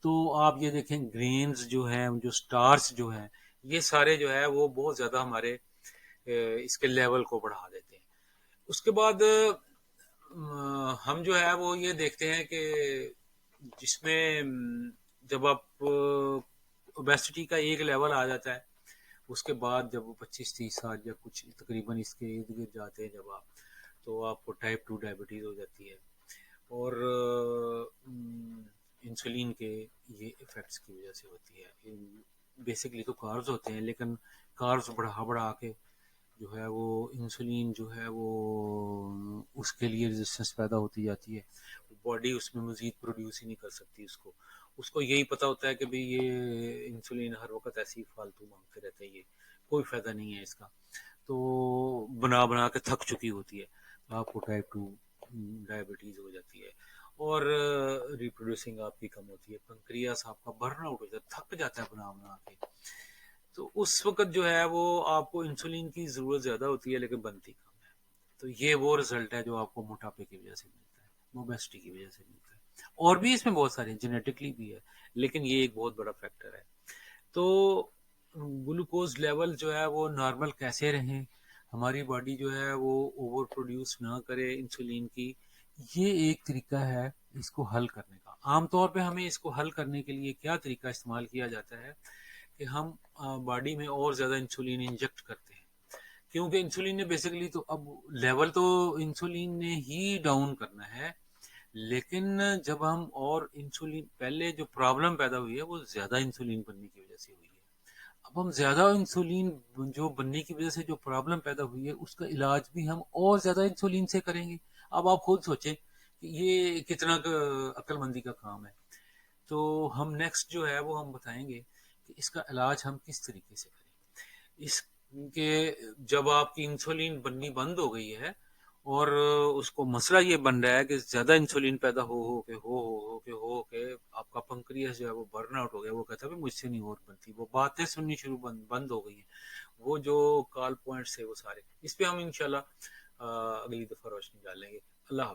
तो आप ये देखें ग्रेन्स जो है, जो स्टार्च जो है, ये सारे जो है वो बहुत ज्यादा हमारे इसके लेवल को बढ़ा देते हैं। उसके बाद हम जो है वो ये देखते हैं कि जिसमें जब आप ओबेसिटी का एक लेवल आ जाता है, उसके बाद जब वो 25-30 साल या कुछ तकरीबन इसके इर्द गिर्द जाते हैं जब आप, तो आपको टाइप 2 डायबिटीज हो जाती है, और इंसुलिन के ये इफेक्ट्स की वजह से होती है। बेसिकली तो कार्ब्स होते हैं, लेकिन कार्ब्स बढ़ा बढ़ा के जो है वो इंसुलिन जो है वो उसके लिए रेजिस्टेंस पैदा होती जाती है, बॉडी उसमें मजीद प्रोड्यूस ही नहीं कर सकती उसको, उसको यही पता होता है कि भाई ये इंसुलिन हर वक्त ऐसे ही फालतू मांगते रहते हैं, ये कोई फायदा नहीं है इसका, तो बना बना के थक चुकी होती है, तो आपको टाइप 2 डायबिटीज हो जाती है, और रिप्रोड्यूसिंग आपकी कम होती है, पंक्रियास आपका बर्न आउट हो जाता है, थक जाता है बना बना के, तो उस वक्त जो है वो आपको इंसुलिन की जरूरत ज्यादा होती है लेकिन बनती कम है। तो ये वो रिजल्ट है जो आपको मोटापे की वजह से मिलता है, ओबेसिटी की वजह से मिलता है, और भी इसमें बहुत सारे जेनेटिकली भी है, लेकिन ये एक बहुत बड़ा फैक्टर है। तो ग्लूकोज लेवल जो है वो नॉर्मल कैसे रहें, हमारी बॉडी जो है वो ओवर प्रोड्यूस ना करे इंसुलिन की, ये एक तरीका है इसको हल करने का। आमतौर पे हमें इसको हल करने के लिए क्या तरीका इस्तेमाल किया जाता है कि हम बॉडी में और ज़्यादा इंसुलिन इंजेक्ट करते हैं, क्योंकि इंसुलिन ने बेसिकली तो अब लेवल तो इंसुलिन ने ही डाउन करना है, लेकिन जब हम और इंसुलिन, पहले जो प्रॉब्लम पैदा हुई है वो ज़्यादा इंसुलिन बनने की वजह से हुई है, अब हम ज़्यादा इंसुलिन जो बनने की वजह से जो प्रॉब्लम पैदा हुई है उसका इलाज भी हम और ज़्यादा इंसुलिन से करेंगे। अब आप खुद सोचें कि ये कितना अक्लमंदी का काम है। तो हम नेक्स्ट जो है वो हम बताएंगे कि इसका इलाज हम किस तरीके से करें, इसके जब आपकी इंसुलिन बननी बंद हो गई है और उसको मसला ये बन रहा है कि ज्यादा इंसुलिन पैदा हो के आपका पंक्रियास जो है वो बर्न आउट हो गया, वो कहता है मुझसे नहीं और बनती, वो बातें सुननी शुरू बंद हो गई हैं, वो जो कॉल पॉइंट्स है वो सारे, इस पे हम इंशाल्लाह अगली दफा रोशनी डालेंगे। अल्लाह हाफ़िज़।